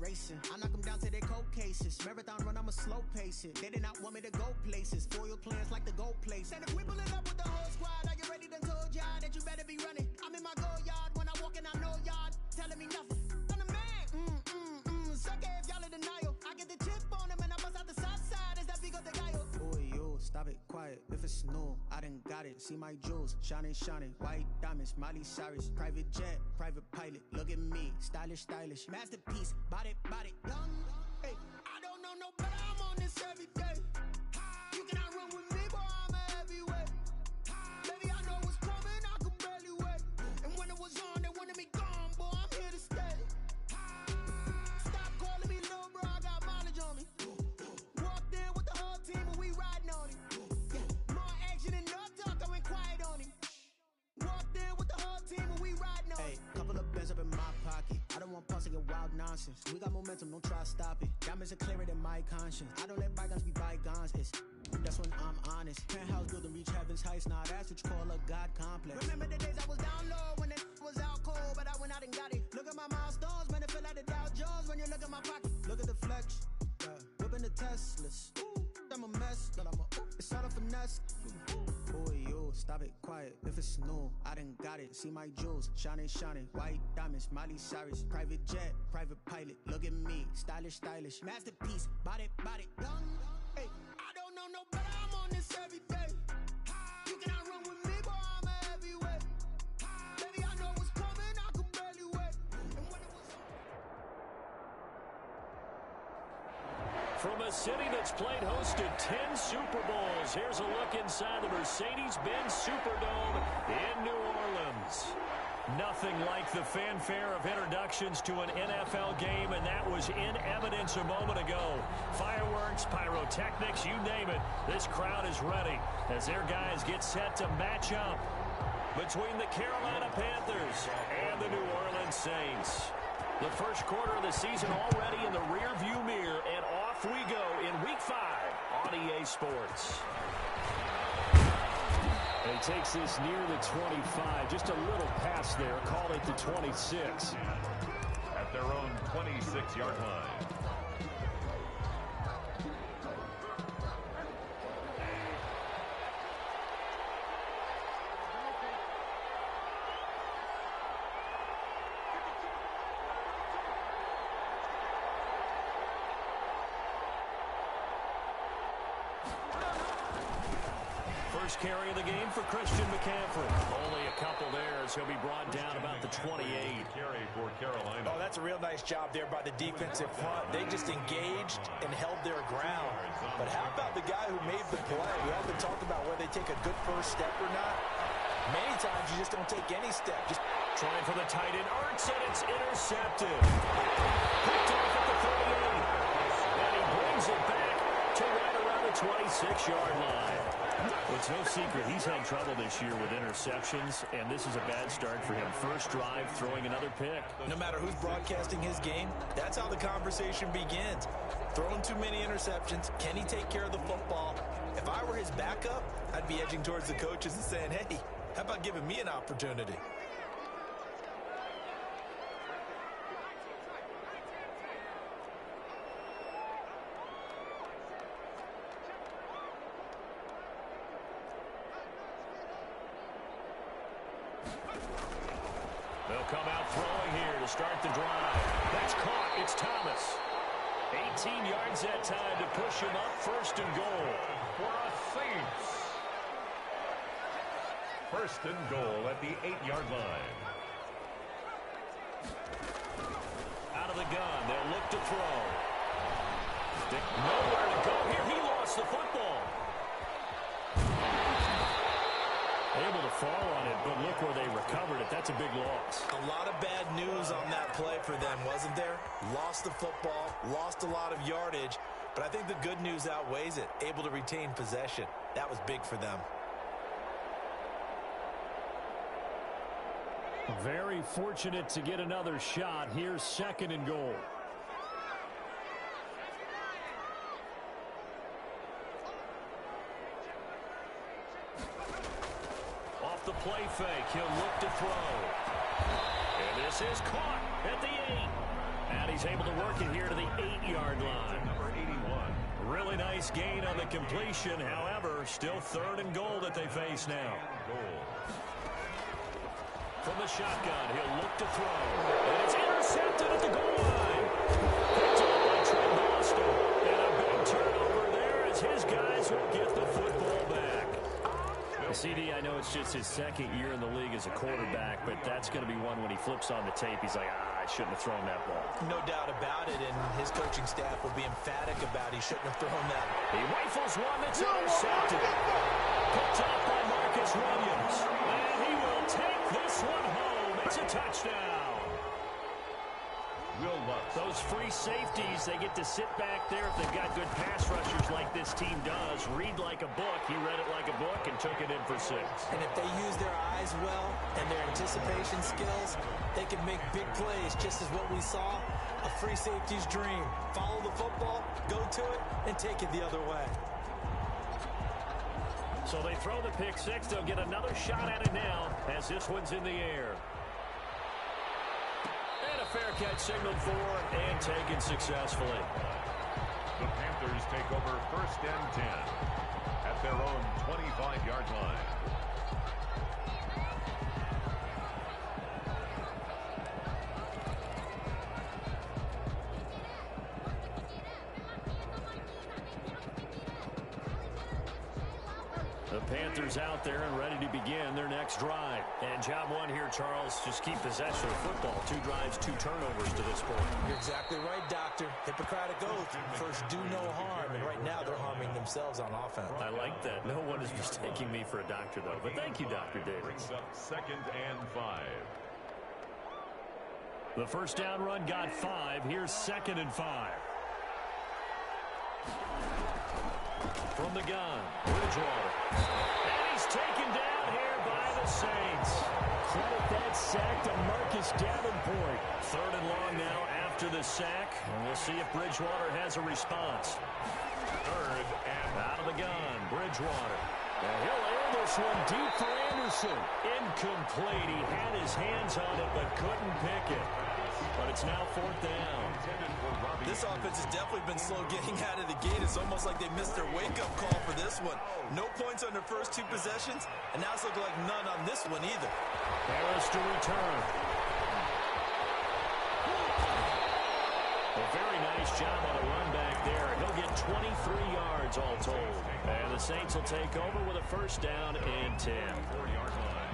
racing. I knock them down to their cold cases. Marathon run, I'ma slow pace it. They did not want me to go places. Foil plans like the gold place. And if we pulling up with the whole squad, are you ready to told y'all that you better be running? I'm in my go yard when I walk in, I know y'all telling me nothing. I'm the man. Suck it if y'all in denial. I get the chip on them and I bust out the south side. Is that big of the guy? Boy, yo, stop it, quiet. If it's no, I done got it. See my jewels, shining, white diamonds, Miley Cyrus, private jet, private pilot. Look at me, stylish, masterpiece, body, young. Hey, I don't know no better. I'm on this every day. You cannot run with me, boy. I'm a heavyweight. Baby, I know what's coming. I could barely wait. And when it was on, they wanted me gone, boy. I'm here to stay. Stop calling me little bro. I got mileage on me. Walked in with the whole team and we riding on it. Yeah, more action and no talk. I went quiet on it. Walked in with the whole team and we riding on it. Hey, couple of bands up in my pocket. I don't want pulse to get wild nonsense. We got momentum, don't try to stop it. Diamonds are clearer than my conscience. I don't let bygones be bygones. That's when I'm honest. Penthouse building, reach heaven's heights. Now that's what you call a God complex. Remember the days I was down low when it was out cold, but I went out and got it. Look at my milestones, man, it feel like the Dow Jones when you look at my pocket. Look at the flex, whipping the Teslas. Ooh, I'm a mess, but it's all a finesse. Boy, yo, stop it, quiet. If it's no, I done got it. See my jewels, shining, white diamonds, Miley Cyrus, private jet, private pilot. Look at me, stylish, masterpiece, body, young. Hey, I don't know no better. I'm on this every day. You cannot run with me, boy. I'm a heavyweight. Baby, I know what's coming. I could barely wait. And when it was from a city that's played host to 10 Super Bowls, here's a look inside the Mercedes-Benz Superdome in New Orleans. Nothing like the fanfare of introductions to an NFL game, and that was in evidence a moment ago. Fireworks, pyrotechnics, you name it. This crowd is ready as their guys get set to match up between the Carolina Panthers and the New Orleans Saints. The first quarter of the season already in the rearview mirror, and off we go in Week 5 on EA Sports. And he takes this near the 25. Just a little pass there. Call it the 26. At their own 26-yard line. First carry of the game for Christian McCaffrey. Only a couple there as he'll be brought down about the 28. Carry for Carolina. Oh, that's a real nice job there by the defensive front. They just engaged and held their ground. But how about the guy who made the play? We often talk about whether they take a good first step or not. Many times you just don't take any step. Just trying for the tight end. Ertz, and it's intercepted. Picked off at the 38. And he brings it back to right around the 26-yard line. It's no secret he's had trouble this year with interceptions, and this is a bad start for him. First drive, throwing another pick. No matter who's broadcasting his game, that's how the conversation begins. Throwing too many interceptions, can he take care of the football? If I were his backup, I'd be edging towards the coaches and saying, hey, how about giving me an opportunity? They'll come out throwing here to start the drive. That's caught. It's Thomas. 18 yards that time to push him up. First and goal for a Saints. First and goal at the 8-yard line. Out of the gun. They'll look to throw. Nowhere to go here. He lost the football. Able to fall on it, but look where they recovered it. That's a big loss. A lot of bad news on that play for them, wasn't there? Lost the football, lost a lot of yardage, but I think the good news outweighs it. Able to retain possession. That was big for them. Very fortunate to get another shot. Here's second and goal. The play fake. He'll look to throw. And this is caught at the 8. And he's able to work it here to the 8-yard line. Number 81. Really nice gain on the completion. However, still 3rd and goal that they face now. From the shotgun, he'll look to throw. And it's intercepted at the goal line. Picked up by Trent Boston. And a big turnover there as his guys will get the football back. CD, I know it's just his 2nd year in the league as a quarterback, but that's going to be one when he flips on the tape, he's like, I shouldn't have thrown that ball. No doubt about it, and his coaching staff will be emphatic about he shouldn't have thrown that. He rifles one that's intercepted. Picked off by Marcus Williams. And he will take this one home. It's a touchdown. Will Lutz. Those free safeties, they get to sit back there if they've got good pass rushers like this team does. Read like a book. He read it like a book and took it in for 6. And if they use their eyes well and their anticipation skills, they can make big plays, just as what we saw, a free safety's dream. Follow the football, go to it, and take it the other way. So they throw the pick 6. They'll get another shot at it now as this one's in the air. And a fair catch signaled for and taken successfully. The Panthers take over 1st and 10 at their own 25-yard line. The Panthers out there and ready to begin their next drive. And job one here, Charles, just keep possession of the football. 2 drives, 2 turnovers to this point. You're exactly right, Doctor. Hippocratic oath. First, do no harm. And right now, they're harming themselves on offense. I like that. No one is mistaking me for a doctor, though. But thank you, Dr. Davis. Brings up 2nd and 5. The first down run got 5. Here's 2nd and 5. From the gun, Bridgewater. And he's taken down here by the Saints. Credit that sack to Marcus Davenport. 3rd and long now after the sack. And we'll see if Bridgewater has a response. 3rd and out of the gun, Bridgewater. And he'll air this one deep for Anderson. Incomplete. He had his hands on it but couldn't pick it. But it's now 4th down. This offense has definitely been slow getting out of the gate. It's almost like they missed their wake-up call for this one. No points on their first 2 possessions, and now it's looking like none on this one either. Harris to return. A very nice job on a run back there. He'll get 23 yards all told. And the Saints will take over with a 1st down and 10. 4-yard line.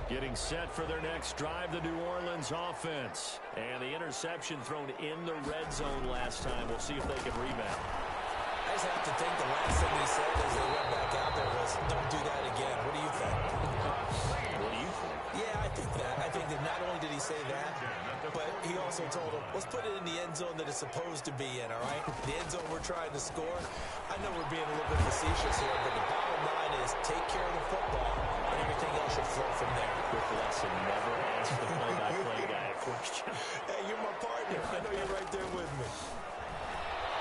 Getting set for their next drive, the New Orleans offense. And the interception thrown in the red zone last time. We'll see if they can rebound. I just have to think the last thing he said as they went back out there was, don't do that again. What do you think? What do you think? Yeah, I think that. I think that not only did he say that, but he also told him, let's put it in the end zone that it's supposed to be in, all right? The end zone we're trying to score. I know we're being a little bit facetious here, but the bottom line is take care of the football, and everything else should flow from there. Quick lesson, never ask the play-by-play guy a question. Hey, you're my partner. I know you're right there with me.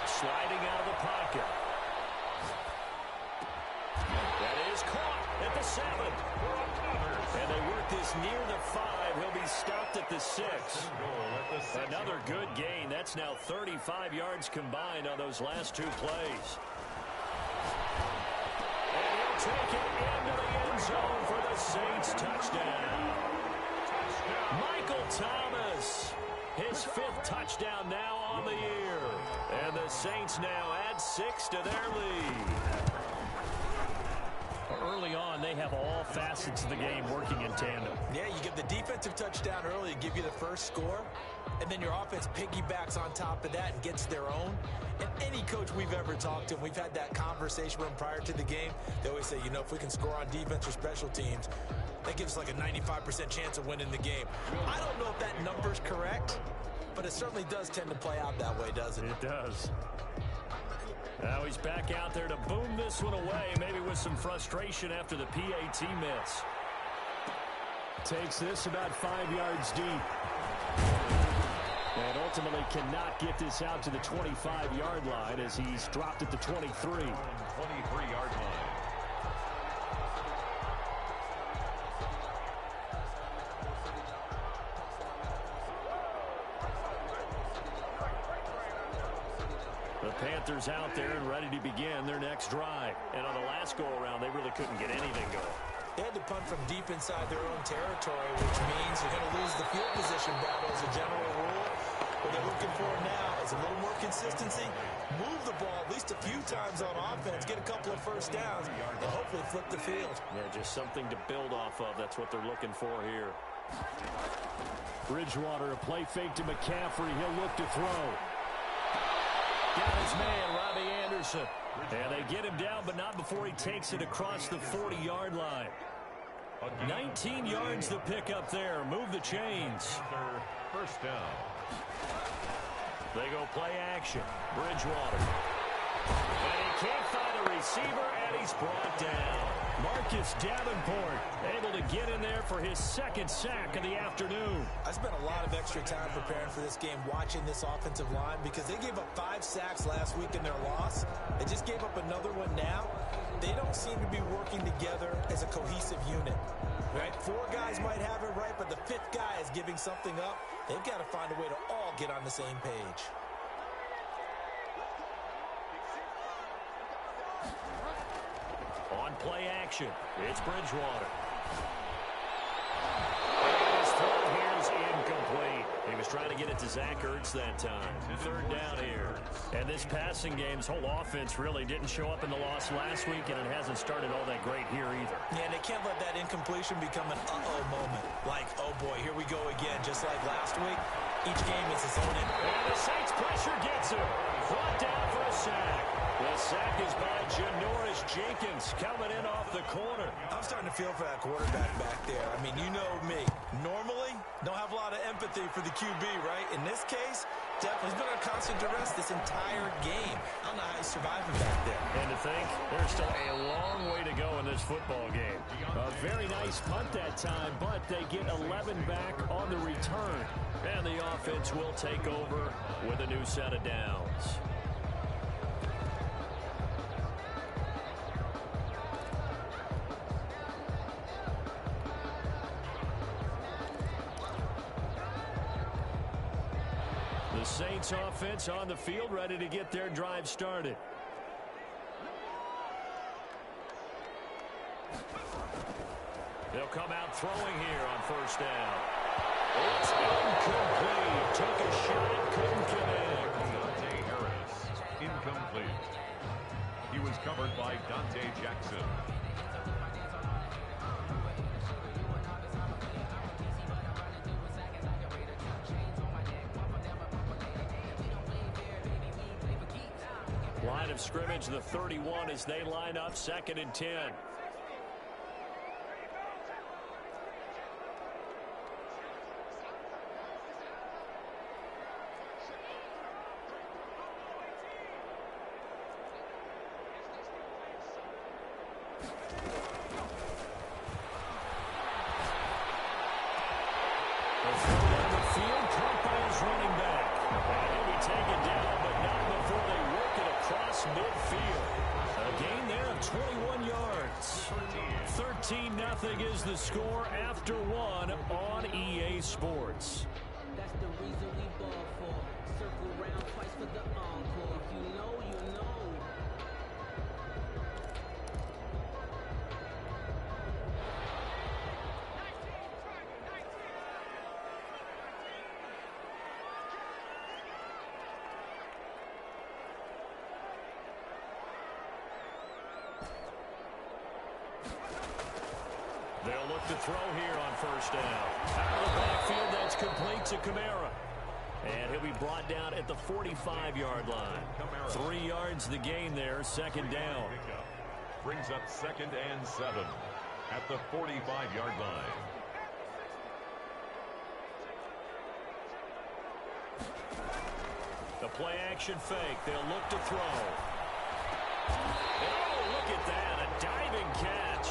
Sliding out of the pocket. That is caught at the 7. And they work this near the 5. He'll be stopped at the 6. Another good gain. That's now 35 yards combined on those last 2 plays. And he'll take it into the end zone for the Saints touchdown. Michael Thomas, his 5th touchdown now on the year. And the Saints now add 6 to their lead. Early on, they have all facets of the game working in tandem. Yeah, you give the defensive touchdown early to give you the first score, and then your offense piggybacks on top of that and gets their own. And any coach we've ever talked to, we've had that conversation with them prior to the game, they always say, you know, if we can score on defense or special teams, that gives us like a 95% chance of winning the game. I don't know if that number's correct, but it certainly does tend to play out that way, doesn't it? It does. Now he's back out there to boom this one away, maybe with some frustration after the PAT miss. Takes this about 5 yards deep. And ultimately cannot get this out to the 25-yard line as he's dropped at the 23. 23-yard line. The Panthers out there and ready to begin their next drive. And on the last go-around, they really couldn't get anything going. They had to punt from deep inside their own territory, which means you're going to lose the field position battle as a general rule. What they're looking for now is a little more consistency, move the ball at least a few times on offense, get a couple of first downs, and hopefully flip the field. Yeah, just something to build off of. That's what they're looking for here. Bridgewater, a play fake to McCaffrey. He'll look to throw. Got his man, Robbie Anderson. And they get him down, but not before he takes it across the 40-yard line. 19 yards to pick up there. Move the chains. First down. They go play action. Bridgewater. And he can't find a receiver, and he's brought down. Marcus Davenport able to get in there for his second sack of the afternoon. I spent a lot of extra time preparing for this game watching this offensive line because they gave up 5 sacks last week in their loss. They just gave up another one now. They don't seem to be working together as a cohesive unit. Right? 4 guys might have it right, but the 5th guy is giving something up. They've got to find a way to all get on the same page. On play action, it's Bridgewater. His throw here is incomplete. He was trying to get it to Zach Ertz that time. 3rd down here. And this passing game's whole offense really didn't show up in the loss last week, and it hasn't started all that great here either. Yeah, and they can't let that incompletion become an uh-oh moment. Like, oh boy, here we go again, just like last week. Each game is its own. And the Saints pressure gets him. Brought down for a sack. The sack is by Janoris Jenkins coming in off the corner. I'm starting to feel for that quarterback back there. I mean, you know me. Normally, don't have a lot of empathy for the QB, right? In this case, definitely he's been under constant duress this entire game. I don't know how he's surviving back there. And to think, there's still a long way to go in this football game. A very nice punt that time, but they get 11 back on the return. And the offense will take over with a new set of downs. The Saints offense on the field, ready to get their drive started. They'll come out throwing here on first down. It's incomplete. Took a shot, couldn't connect. Dante Harris, incomplete. He was covered by Dante Jackson. Line of scrimmage, the 31 as they line up, 2nd and 10. Is the score after 1 on EA Sports. That's the reason we ball for. Circle round twice for the encore. If you know, you know. They'll look to throw here on first down. Out of the backfield, that's complete to Kamara. And he'll be brought down at the 45-yard line. 3 yards the gain there, 2nd down. Brings up 2nd and 7 at the 45-yard line. The play action fake. They'll look to throw. Oh, look at that. A diving catch.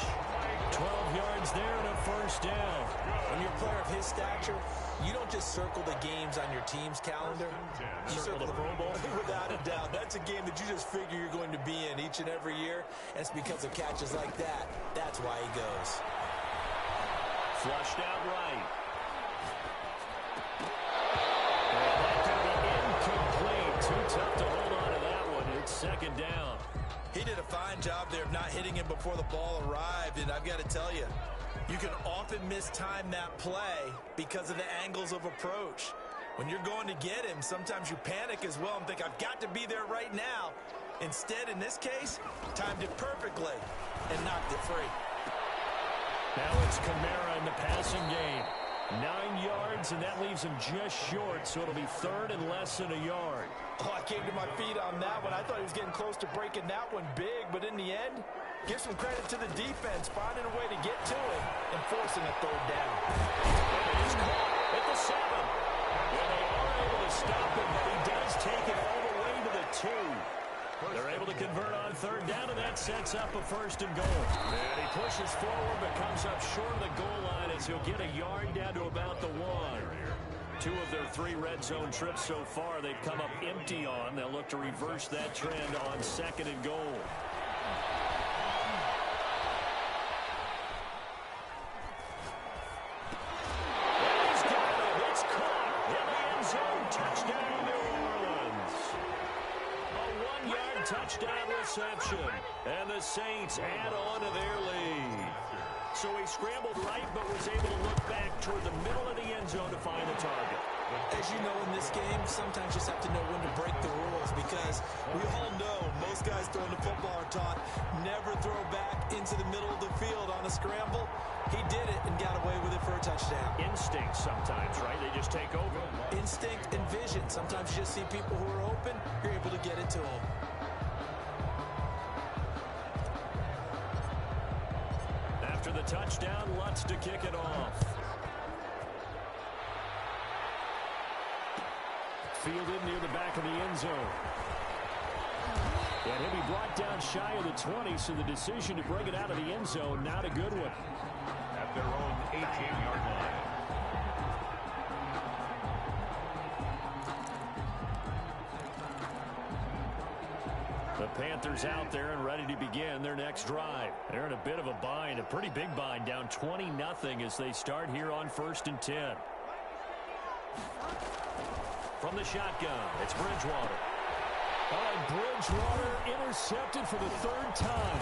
12 yards there and a first down. When you're a player of his stature, you don't just circle the games on your team's calendar. You circle the Pro Bowl. Without a doubt. That's a game that you just figure you're going to be in each and every year. And it's because of catches like that. That's why he goes. Flushed out right. That could be incomplete. Too tough to hold on to that one. It's second down. He did a fine job there of not hitting him before the ball arrived. And I've got to tell you, you can often mistime that play because of the angles of approach. When you're going to get him, sometimes you panic as well and think, I've got to be there right now. Instead, in this case, timed it perfectly and knocked it free. Now it's Kamara in the passing game. 9 yards, and that leaves him just short, so it'll be third and less than a yard. Oh, I came to my feet on that one. I thought he was getting close to breaking that one big, but in the end, give some credit to the defense, finding a way to get to it and forcing a third down. He's caught at the 7. Well, they are able to stop him, but he does take it all the way to the 2. They're able to convert on third down, and that sets up a first and goal. And he pushes forward, but comes up short of the goal line as he'll get a yard down to about the 1. 2 of their 3 red zone trips so far, they've come up empty on. They'll look to reverse that trend on second and goal. Touchdown reception, and the Saints add on to their lead. So he scrambled right, but was able to look back toward the middle of the end zone to find the target. As you know, in this game, sometimes you just have to know when to break the rules, because we all know most guys throwing the football are taught never throw back into the middle of the field on a scramble. He did it and got away with it for a touchdown. Instinct sometimes, right? They just take over. Instinct and vision. Sometimes you just see people who are open, you're able to get it to them. After the touchdown, Lutz to kick it off. Fielded near the back of the end zone. And he'll be brought down shy of the 20, so the decision to bring it out of the end zone, not a good one. At their own 18-yard line. The Panthers out there and ready to begin their next drive. They're in a bit of a bind, a pretty big bind, down 20-0 as they start here on 1st and 10. From the shotgun, it's Bridgewater. And Bridgewater intercepted for the 3rd time.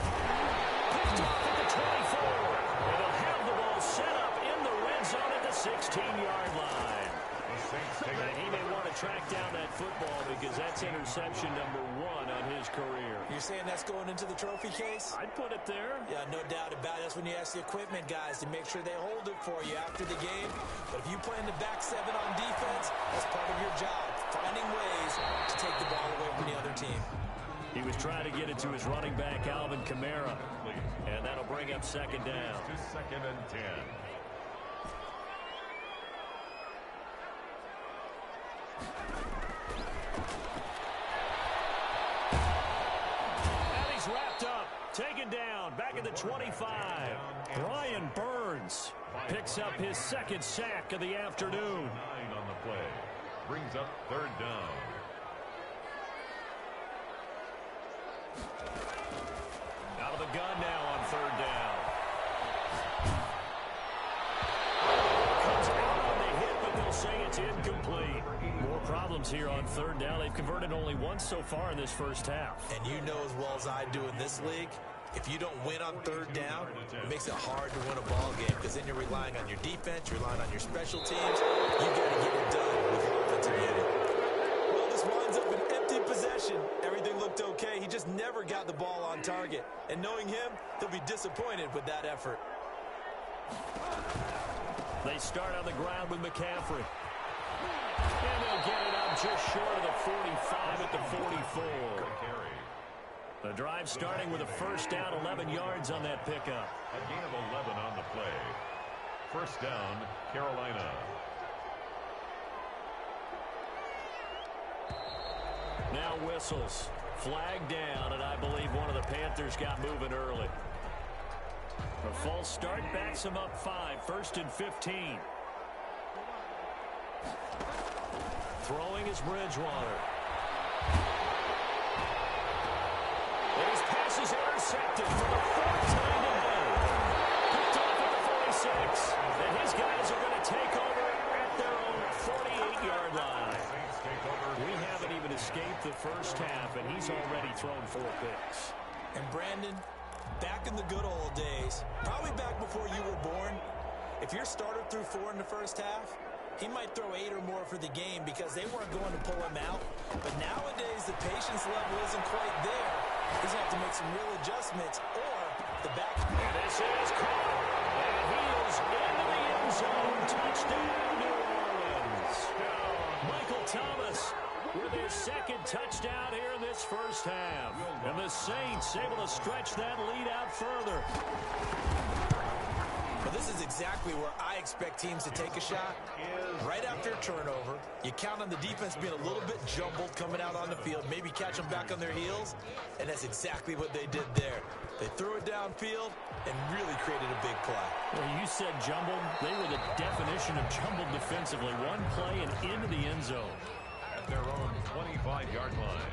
Picked off at the 24. And they'll have the ball set up in the red zone at the 16-yard line. And he may want to track down that football because that's interception number 1 on his career. You're saying that's going into the trophy case? I'd put it there. Yeah, no doubt about it. That's when you ask the equipment guys to make sure they hold it for you after the game. But if you play in the back 7 on defense, that's part of your job, finding ways to take the ball away from the other team. He was trying to get it to his running back, Alvin Kamara. And that'll bring up second down. To 2nd and 10. Wrapped up, taken down, back at the 25. Brian Burns picks up his 2nd sack of the afternoon. 9 on the play. Brings up 3rd down. Out of the gun now on 3rd down. Comes out on the hit, but they'll say it's incomplete. More problems here on 3rd down. They've converted only once so far in this first half. And you know as well as I do in this league, if you don't win on 3rd down, it makes it hard to win a ball game because then you're relying on your defense, you're relying on your special teams. You got to get it done with your offensive unit. Well, this winds up an empty possession. Everything looked okay. He just never got the ball on target. And knowing him, he'll be disappointed with that effort. They start on the ground with McCaffrey. And they'll get it up just short of the 45 at the 44. The drive starting with a first down, 11 yards on that pickup. A gain of 11 on the play. First down, Carolina. Now whistles. Flag down, and I believe one of the Panthers got moving early. The false start backs him up 5, 1st and 15. Throwing is Bridgewater. And his pass is intercepted for the 4th time today. Picked off at the 46. And his guys are going to take over at their own 48-yard line. We haven't even escaped the first half, and he's already thrown 4 picks. And Brandon, back in the good old days, probably back before you were born, if your starter threw 4 in the first half, he might throw 8 or more for the game because they weren't going to pull him out. But nowadays, the patience level isn't quite there. He's going to have to make some real adjustments, or the back. And this is caught. And he is into the end zone. Touchdown, New Orleans. Michael Thomas with his 2nd touchdown here in this first half. And the Saints able to stretch that lead out further. But this is exactly where I expect teams to take a shot. Right after a turnover, you count on the defense being a little bit jumbled coming out on the field, maybe catch them back on their heels, and that's exactly what they did there. They threw it downfield and really created a big play. Well, you said jumbled. They were the definition of jumbled defensively. One play and into the end zone. At their own 25-yard line.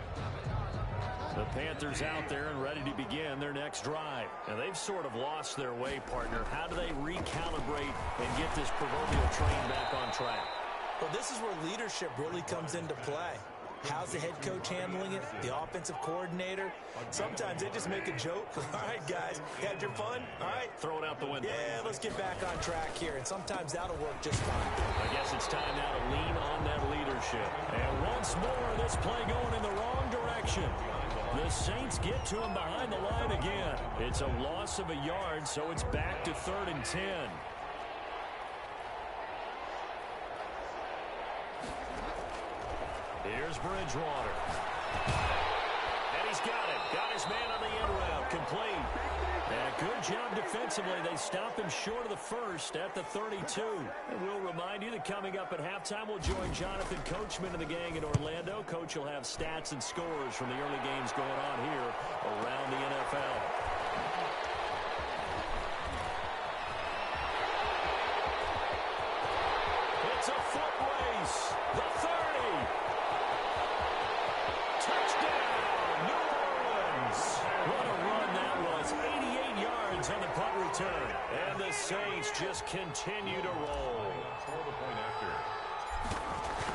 The Panthers out there and ready to begin their next drive. And they've sort of lost their way, partner. How do they recalibrate and get this proverbial train back on track? Well, this is where leadership really comes into play. How's the head coach handling it? The offensive coordinator? Sometimes they just make a joke. All right, guys, you had your fun? All right. Throw it out the window. Yeah, let's get back on track here. And sometimes that'll work just fine. I guess it's time now to lean on that leadership. And once more, this play going in the wrong direction. The Saints get to him behind the line again. It's a loss of a yard, so it's back to 3rd and 10. Here's Bridgewater. And he's got it. Got his man on the end route. Complete. And a good job defensively. They stop him short of the first at the 32. And we'll remind you that coming up at halftime, we'll join Jonathan Coachman and the gang in Orlando. Coach will have stats and scores from the early games going on here around the NFL. It's a foot race. The 30. Touchdown, New Orleans. What a run that was. 88 yards on the punt return. And the Saints just continue to roll.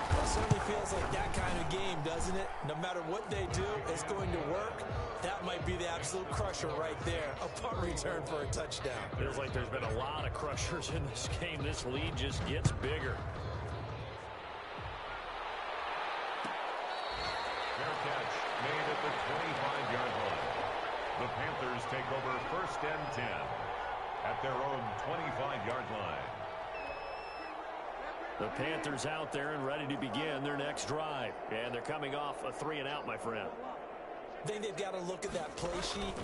It certainly feels like that kind of game, doesn't it? No matter what they do, it's going to work. That might be the absolute crusher right there. A punt return for a touchdown. Feels like there's been a lot of crushers in this game. This lead just gets bigger. Fair catch made at the 25-yard line. The Panthers take over 1st and 10 at their own 25-yard line. The Panthers out there and ready to begin their next drive. And they're coming off a 3-and-out, my friend. I think they've got to look at that play sheet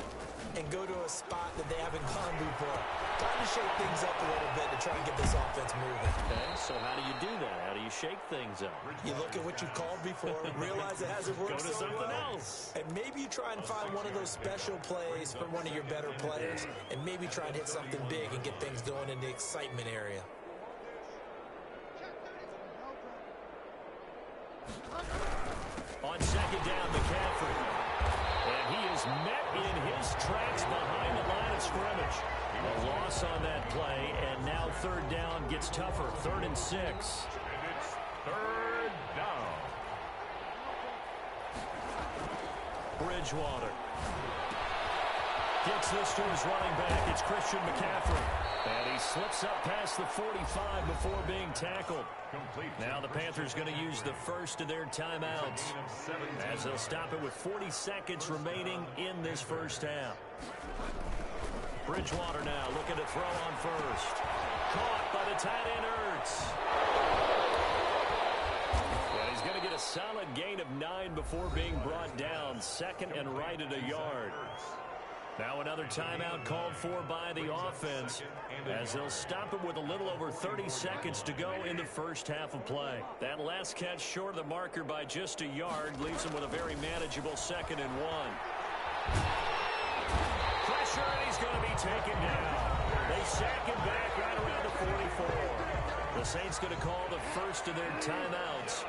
and go to a spot that they haven't gone before. Time to shake things up a little bit to try and get this offense moving. Okay, so how do you do that? How do you shake things up? You look at what you called before, realize it hasn't worked Go to so something well, else. and maybe you try and find one of those special plays from one of your better players, and maybe try and hit something big and get things going in the excitement area. On 2nd down, McCaffrey. And he is met in his tracks behind the line of scrimmage. A loss on that play, and now 3rd down gets tougher. 3rd and 6. And it's 3rd down. Bridgewater gets this to his running back. It's Christian McCaffrey. And he slips up past the 45 before being tackled. Complete. Now the Panthers going to use the first of their timeouts as they'll stop it with 40 seconds remaining in this first half. Bridgewater now looking to throw on first. Caught by the tight end Ertz. And he's going to get a solid gain of 9 before being brought down. 2nd and right at a yard. Now another timeout called for by the offense as they'll stop it with a little over 30 seconds to go in the first half of play. That last catch short of the marker by just a yard leaves him with a very manageable 2nd and 1. Pressure, and he's going to be taken down. They sack him back right around the 44. The Saints going to call the first of their timeouts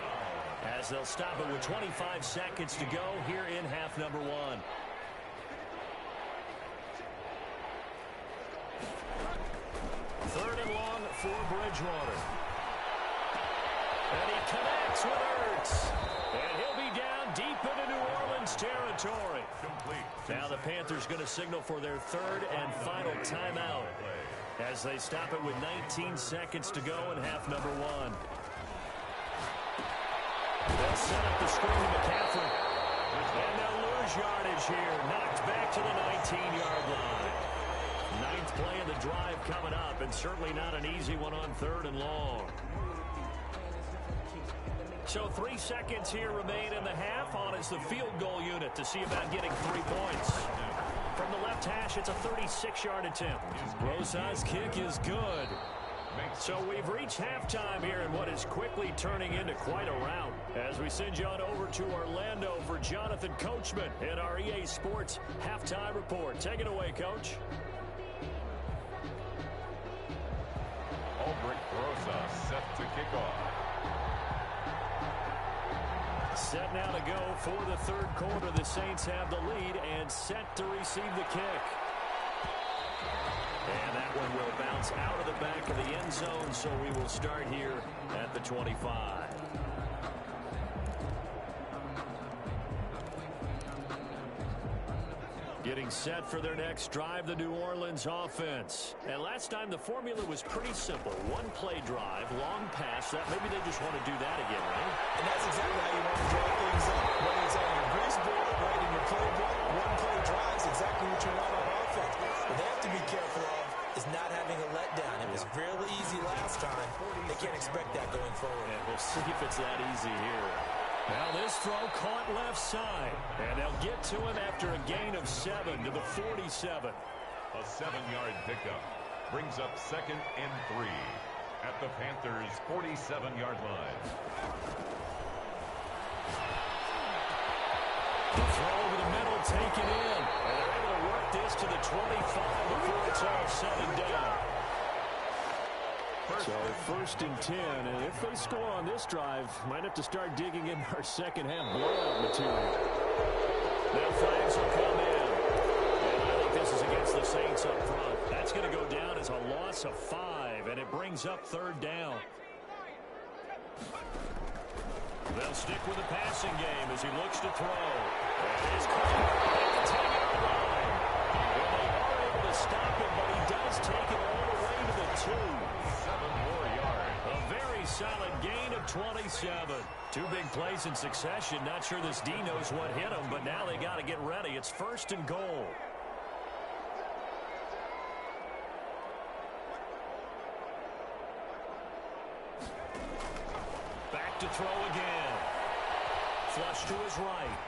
as they'll stop it with 25 seconds to go here in half number one. Third and long for Bridgewater. And he connects with Ertz. And he'll be down deep into New Orleans territory. Now the Panthers going to signal for their third and final timeout as they stop it with 19 seconds to go in half number one. They'll set up the screen to McCaffrey. And they'll lose yardage here. Knocked back to the 19-yard line. Ninth play of the drive coming up, and certainly not an easy one on third and long. So 3 seconds here remain in the half. On is the field goal unit to see about getting 3 points. From the left hash, it's a 36-yard attempt. Rosas' kick is good. So we've reached halftime here in what is quickly turning into quite a rout. As we send you on over to Orlando for Jonathan Coachman in our EA Sports Halftime Report. Take it away, Coach. Aldrich Rosas set to kick off. Set now to go for the third quarter. The Saints have the lead and set to receive the kick. And that one will bounce out of the back of the end zone, so we will start here at the 25. Getting set for their next drive, the New Orleans offense. And last time the formula was pretty simple. One play drive, long pass. That maybe they just want to do that again, right? And that's exactly how you want to draw things up. Whether it's on your grease board, right in your playbook, one play drive is exactly what you want on offense. What they have to be careful of is not having a letdown. It was fairly easy last time. They can't expect that going forward. And we'll see if it's that easy here. Now this throw caught left side. And they'll get to him after a gain of 7 to the 47. A 7-yard pickup brings up 2nd and 3 at the Panthers' 47-yard line. The throw over the middle taken in. And they're able to work this to the 25 before it's all said and done. So 1st and 10, and if they score on this drive, might have to start digging in our second half blowout material. Now flags will come in. And I think this is against the Saints up front. That's going to go down as a loss of 5, and it brings up 3rd down. They'll stick with the passing game as he looks to throw. And he's caught at the 10-yard line. Well, they are able to stop him, but he does take it all the way to the 2. 7 more yards. A very solid gain of 27. 2 big plays in succession. Not sure this D knows what hit him, but now they got to get ready. It's 1st and goal. Back to throw again. Flush to his right.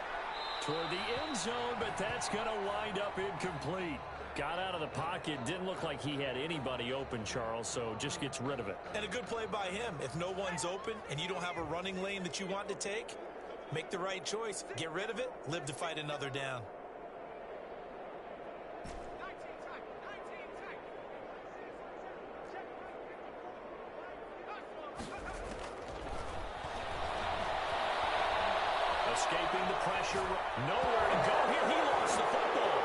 Toward the end zone, but that's going to wind up incomplete. Got out of the pocket. Didn't look like he had anybody open, Charles, so just gets rid of it. And a good play by him. If no one's open and you don't have a running lane that you want to take, make the right choice. Get rid of it. Live to fight another down. Escaping the pressure. Nowhere to go here. He lost the football.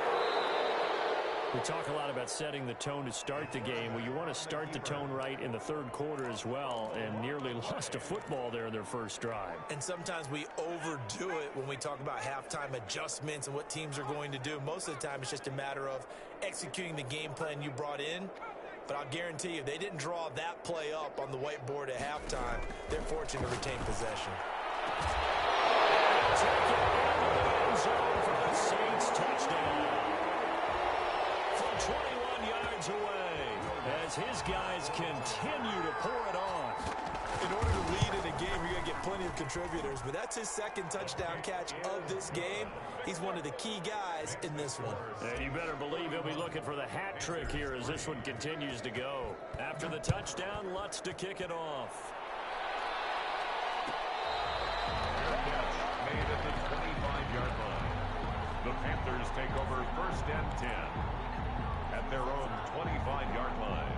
We talk a lot about setting the tone to start the game. Well, you want to start the tone right in the third quarter as well, and nearly lost a football there in their first drive. And sometimes we overdo it when we talk about halftime adjustments and what teams are going to do. Most of the time, it's just a matter of executing the game plan you brought in. But I'll guarantee you, if they didn't draw that play up on the whiteboard at halftime, they're fortunate to retain possession. Take it into the end zone for the Saints touchdown. From 21 yards away, as his guys continue to pour it on. In order to lead in a game, you're going to get plenty of contributors, but that's his 2nd touchdown catch of this game. He's one of the key guys in this one. And you better believe he'll be looking for the hat trick here as this one continues to go. After the touchdown, Lutz to kick it off. Made at the 25-yard line. The Panthers take over 1st and 10 at their own 25-yard line.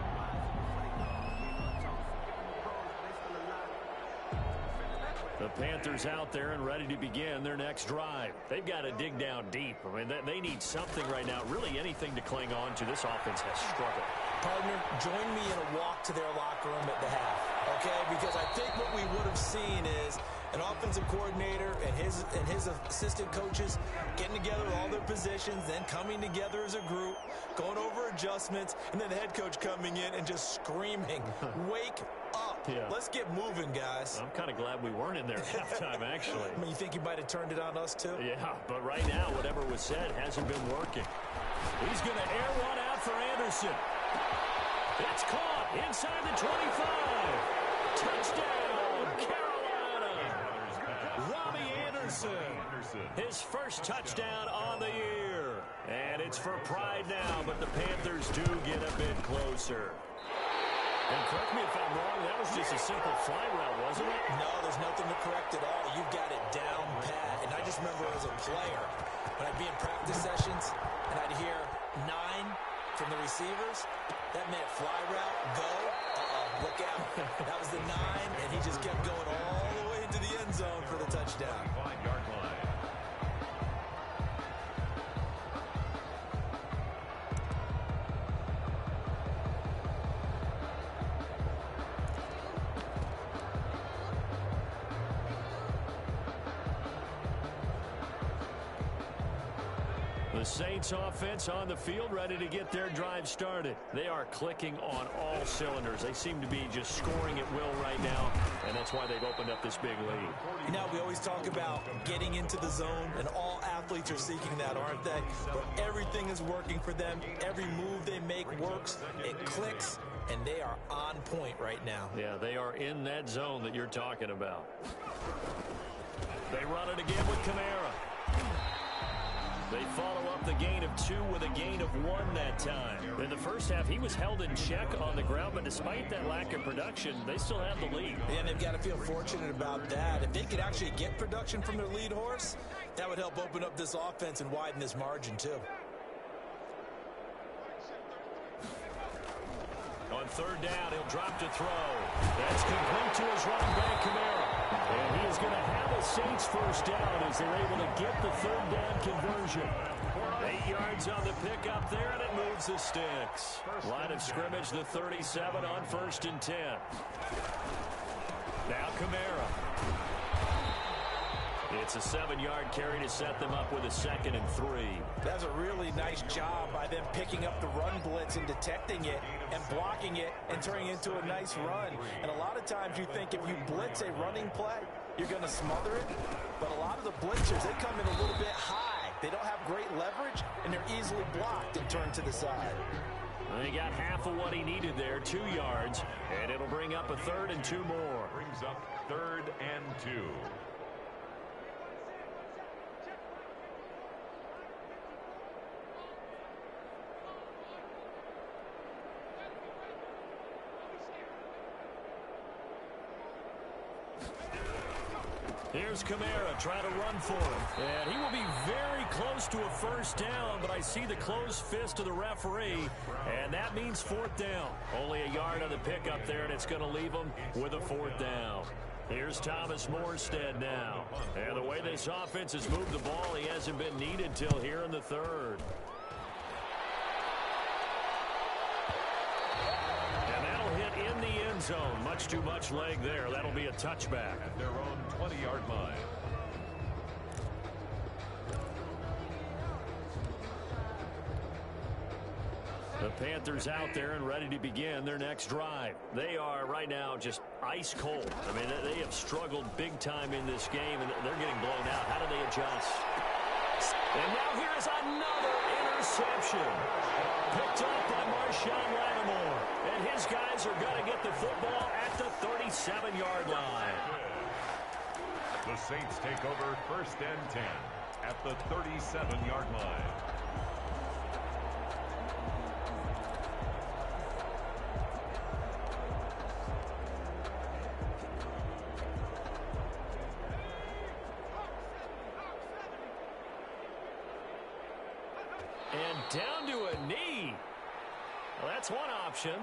The Panthers out there and ready to begin their next drive. They've got to dig down deep. I mean, they need something right now, really anything to cling on to. This offense has struggled. Partner, join me in a walk to their locker room at the half, okay? Because I think what we would have seen is an offensive coordinator and his assistant coaches getting together all their positions, then coming together as a group, going over adjustments, and then the head coach coming in and just screaming, wake up. Yeah. Let's get moving, guys. I'm kind of glad we weren't in there at halftime, actually. I mean, you think he might have turned it on us, too? Yeah, but right now, whatever was said hasn't been working. He's going to air one out for Anderson. It's caught inside the 25. Touchdown, Carolina. Robbie Anderson. His first touchdown on the year. And it's for pride now, but the Panthers do get a bit closer. And correct me if I'm wrong, that was just a simple fly route, wasn't it? No, there's nothing to correct at all. You've got it down pat. And I just remember as a player, when I'd be in practice sessions, and I'd hear 9 from the receivers, that meant fly route, go, look out. That was the 9, and he just kept going all the way into the end zone for the touchdown. 5-yard line. The Saints offense on the field, ready to get their drive started. They are clicking on all cylinders. They seem to be just scoring at will right now, and that's why they've opened up this big lead. You know, we always talk about getting into the zone, and all athletes are seeking that, aren't they? But everything is working for them. Every move they make works. It clicks, and they are on point right now. Yeah, they are in that zone that you're talking about. They run it again with Kamara. They follow up the gain of 2 with a gain of 1 that time. In the first half, he was held in check on the ground, but despite that lack of production, they still have the lead. And they've got to feel fortunate about that. If they could actually get production from their lead horse, that would help open up this offense and widen this margin, too. On third down, he'll drop to throw. That's complete to his running back, Kamara. And he is going to have a Saints first down as they're able to get the third down conversion. 8 yards on the pickup there, and it moves the sticks. Line of scrimmage, the 37 on 1st and 10. Now Kamara. It's a 7-yard carry to set them up with a 2nd and 3. That's a really nice job by them picking up the run blitz and detecting it and blocking it and turning it into a nice run. And a lot of times you think if you blitz a running play, you're going to smother it. But a lot of the blitzers, they come in a little bit high. They don't have great leverage, and they're easily blocked and turned to the side. They got half of what he needed there, 2 yards, and it'll bring up a 3rd and 2 more. Brings up 3rd and 2. Here's Kamara trying to run for him. And he will be very close to a first down, but I see the closed fist of the referee, and that means 4th down. Only a yard on the pickup there, and it's going to leave him with a 4th down. Here's Thomas Morstead now. And the way this offense has moved the ball, he hasn't been needed till here in the 3rd. And that'll hit in the end zone. Much too much leg there. That'll be a touchback. At their own 20-yard line. The Panthers out there and ready to begin their next drive. They are right now just ice cold. I mean, they have struggled big time in this game, and they're getting blown out. How do they adjust? And now here is another interception. Picked up by Marshawn Lattimore. And his guys are going to get the football at the 37-yard line. The Saints take over 1st and 10 at the 37-yard line. And down to a knee. Well, that's one option.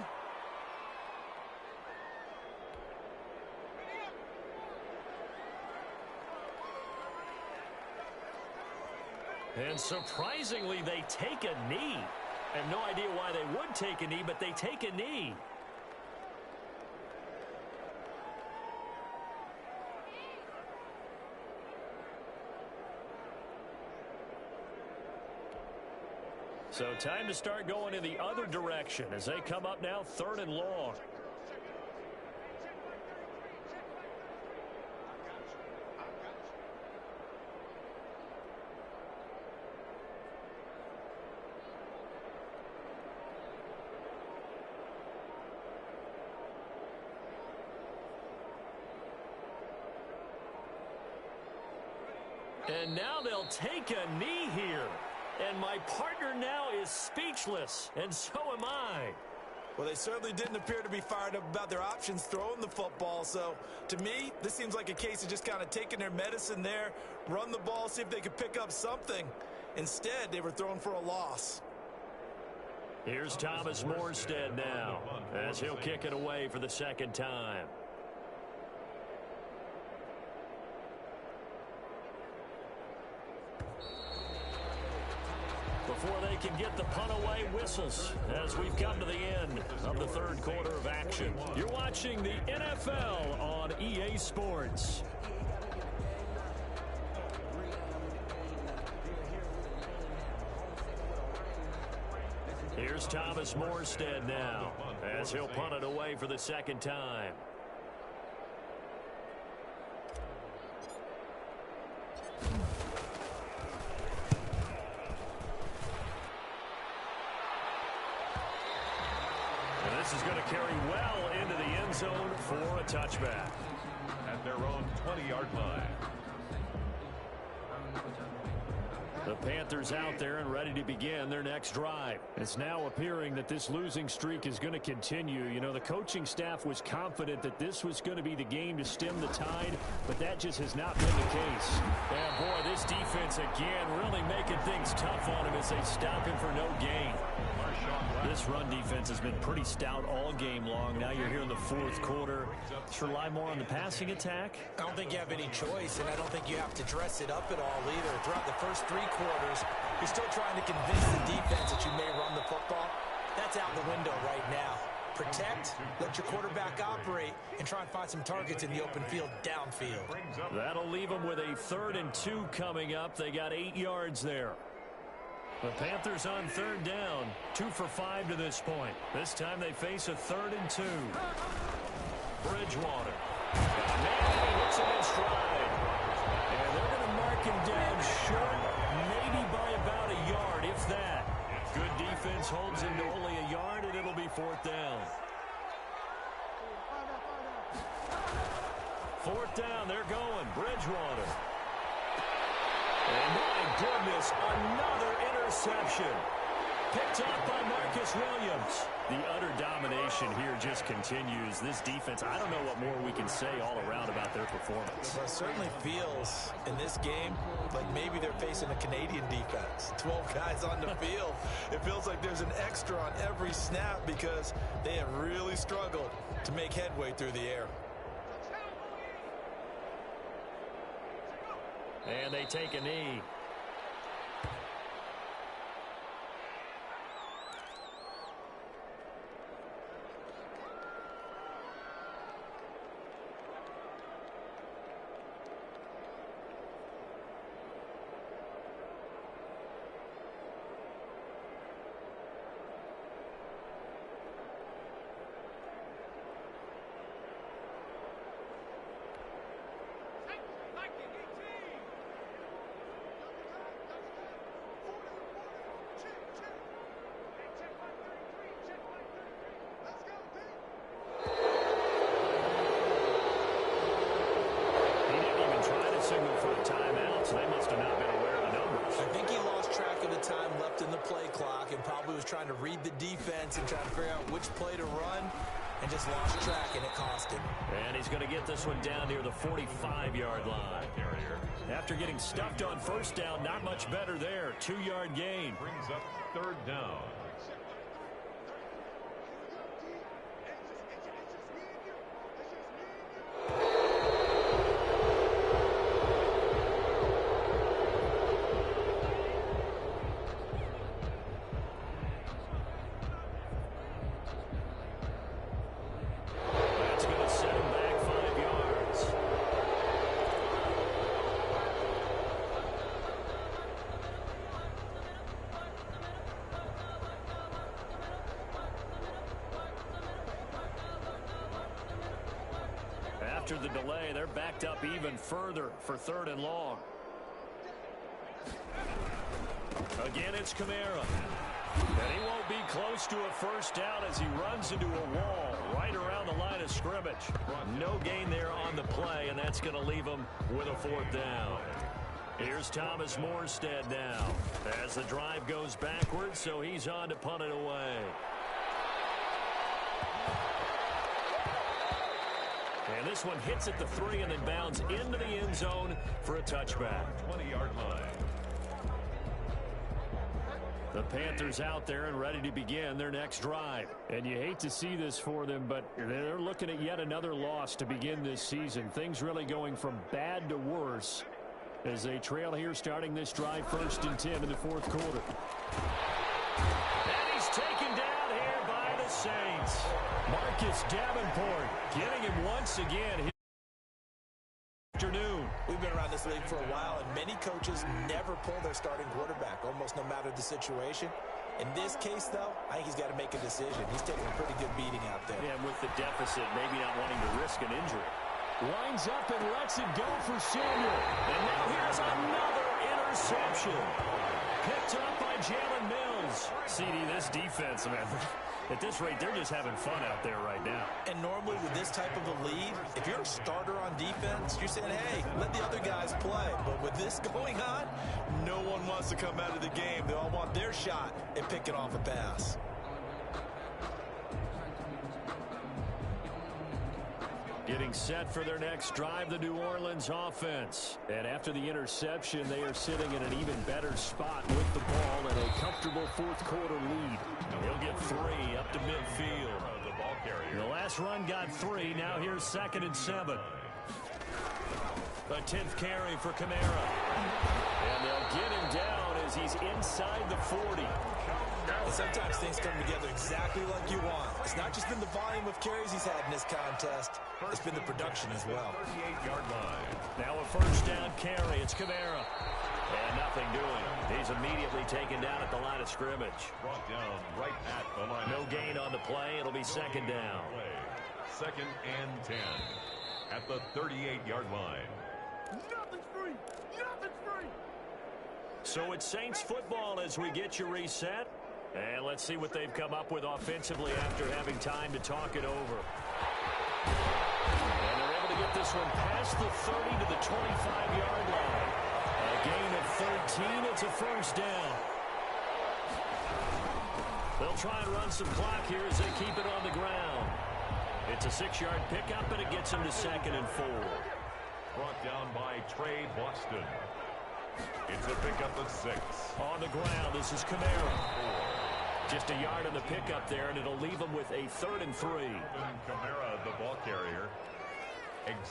And surprisingly, they take a knee. I have no idea why they would take a knee, but they take a knee. So time to start going in the other direction as they come up now 3rd and long. And now they'll take a knee here. And my partner now is speechless, and so am I. Well, they certainly didn't appear to be fired up about their options throwing the football. So, to me, this seems like a case of just kind of taking their medicine there, run the ball, see if they could pick up something. Instead, they were thrown for a loss. Here's Thomas Morstead now, as he'll kick it away for the 2nd time. Before they can get the punt away, whistles as we've come to the end of the 3rd quarter of action. You're watching the NFL on EA Sports. Here's Thomas Morstead now as he'll punt it away for the 2nd time. This is going to carry well into the end zone for a touchback. At their own 20-yard line. The Panthers out there and ready to begin their next drive. It's now appearing that this losing streak is going to continue. You know, the coaching staff was confident that this was going to be the game to stem the tide, but that just has not been the case. And boy, this defense again really making things tough on him as they stop him for no gain. This run defense has been pretty stout all game long. Now you're here in the 4th quarter. Should rely more on the passing attack? I don't think you have any choice, and I don't think you have to dress it up at all either. Throughout the first 3 quarters, you're still trying to convince the defense that you may run the football. That's out the window right now. Protect, let your quarterback operate, and try and find some targets in the open field downfield. That'll leave them with a 3rd and 2 coming up. They got 8 yards there. The Panthers on 3rd down, 2 for 5 to this point. This time they face a 3rd and 2. Bridgewater. Man, he hits him in stride. And they're going to mark him down short, maybe by about a yard, if that. Good defense holds him to only a yard, and it'll be 4th down. 4th down, they're going. Bridgewater. And my goodness, another interception. Picked up by Marcus Williams. The utter domination here just continues. This defense, I don't know what more we can say all around about their performance. Well, it certainly feels in this game like maybe they're facing a Canadian defense. 12 guys on the field. It feels like there's an extra on every snap because they have really struggled to make headway through the air. And they take a knee. Trying to read the defense and trying to figure out which play to run and just lost track, and it cost him. And he's going to get this one down near the 45-yard line. After getting stuffed on 1st down, not much better there. 2-yard gain. Brings up 3rd down. after the delay. They're backed up even further for 3rd and long. Again, it's Kamara. And he won't be close to a first down as he runs into a wall right around the line of scrimmage. No gain there on the play, and that's going to leave him with a 4th down. Here's Thomas Morstead now as the drive goes backwards, so he's on to punt it away. And this one hits at the 3 and then bounds into the end zone for a touchback. 20-yard line. The Panthers out there and ready to begin their next drive. And you hate to see this for them, but they're looking at yet another loss to begin this season. Things really going from bad to worse as they trail here starting this drive 1st and 10 in the 4th quarter. And he's taken down here by the Saints. Marcus Davenport getting him once again. Afternoon. We've been around this league for a while, and many coaches never pull their starting quarterback, almost no matter the situation. In this case, though, I think he's got to make a decision. He's taking a pretty good beating out there. Yeah, and with the deficit, maybe not wanting to risk an injury. Lines up and lets it go for Samuel. And now here's another interception. Picked up by Jalen Mills. CD, this defense, man, at this rate, they're just having fun out there right now. And normally with this type of a lead, if you're a starter on defense, you're saying, hey, let the other guys play. But with this going on, no one wants to come out of the game. They all want their shot at picking off a pass. Getting set for their next drive, the New Orleans offense. And after the interception, they are sitting in an even better spot with the ball and a comfortable 4th quarter lead. He'll get 3 up to midfield. The ball carrier. The last run got 3. Now here's 2nd and 7. A 10th carry for Kamara. And they'll get him down as he's inside the 40. And sometimes things come together exactly like you want. It's not just been the volume of carries he's had in this contest. It's been the production as well. 38-yard line. Now a first down carry. It's Kamara. And nothing doing. He's immediately taken down at the line of scrimmage. Brought down right at the line. No gain on the play. It'll be 2nd down. 2nd and 10 at the 38-yard line. Nothing's free. Nothing's free. So it's Saints football as we get you reset. And let's see what they've come up with offensively after having time to talk it over. And they're able to get this one past the 30 to the 25-yard line. A gain of 13. It's a first down. They'll try and run some clock here as they keep it on the ground. It's a 6-yard pickup, and it gets them to 2nd and 4. Brought down by Trey Boston. It's a pickup of 6. On the ground, this is Kamara. Just a yard on the pickup there, and it'll leave them with a 3rd and 3. Kamara, the ball carrier.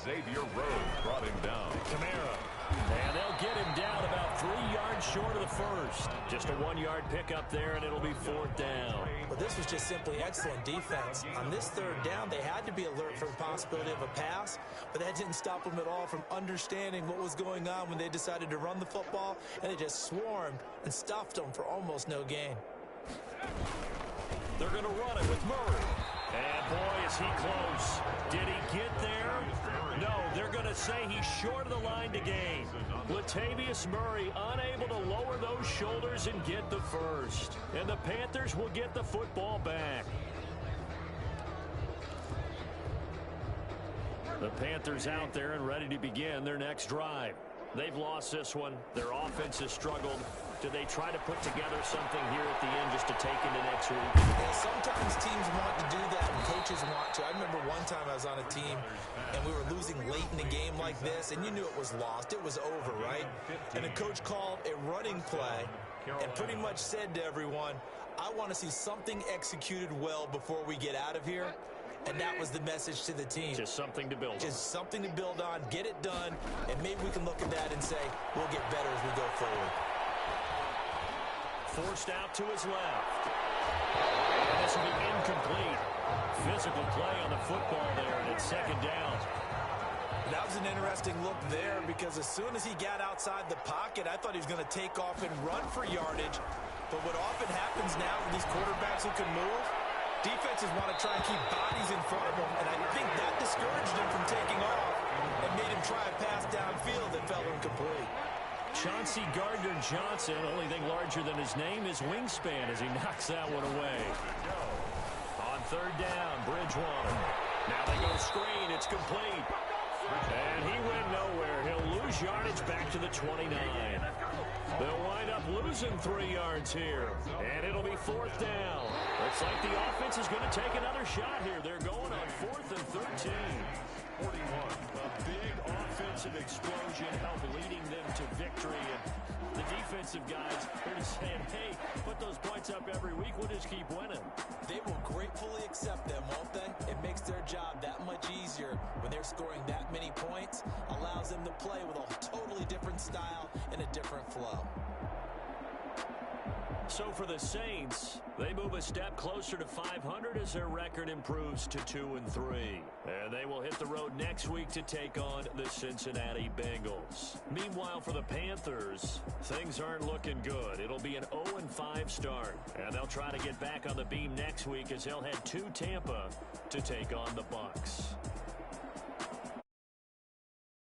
Xavier Rhodes brought him down. Kamara. And they'll get him down about 3 yards short of the first. Just a 1-yard pickup there, and it'll be 4th down. But this was just simply excellent defense. On this 3rd down, they had to be alert for the possibility of a pass, but that didn't stop them at all from understanding what was going on when they decided to run the football, and they just swarmed and stuffed them for almost no gain. They're going to run it with Murray. And boy, is he close. Did he get there? No, they're going to say he's short of the line to gain. Latavius Murray unable to lower those shoulders and get the first. And the Panthers will get the football back. The Panthers out there and ready to begin their next drive. They've lost this one. Their offense has struggled. Do they try to put together something here at the end just to take into next week? Yeah, sometimes teams want to do that and coaches want to. I remember one time I was on a team and we were losing late in the game like this, and you knew it was lost. It was over, right? And the coach called a running play and pretty much said to everyone, I want to see something executed well before we get out of here. And that was the message to the team. Just something to build on. Just something to build on, get it done, and maybe we can look at that and say, we'll get better as we go forward. Forced out to his left. And this will be incomplete. Physical play on the football there, and it's 2nd down. That was an interesting look there because as soon as he got outside the pocket, I thought he was going to take off and run for yardage. But what often happens now with these quarterbacks who can move, Defenses want to try and keep bodies in front of them, and I think that discouraged him from taking off and made him try a pass downfield that fell incomplete. Chauncey Gardner-Johnson, only thing larger than his name is wingspan as he knocks that one away. On third down, Bridgewater. Now they go screen. It's complete. And he went nowhere. He'll lose yardage back to the 29. They'll wind up losing 3 yards here. And it'll be fourth down. Looks like the offense is going to take another shot here. They're going on 4th and 13. 41. A big offensive explosion helped leading them to victory. And the defensive guys are just saying, hey, put those points up every week. We'll just keep winning. They will gratefully accept them, won't they? It makes their job that much easier when they're scoring that many points. Allows them to play with a totally different style and a different flow. So for the Saints, they move a step closer to 500 as their record improves to 2-3. And they will hit the road next week to take on the Cincinnati Bengals. Meanwhile, for the Panthers, things aren't looking good. It'll be an 0-5 start. And they'll try to get back on the beam next week as they'll head to Tampa to take on the Bucs.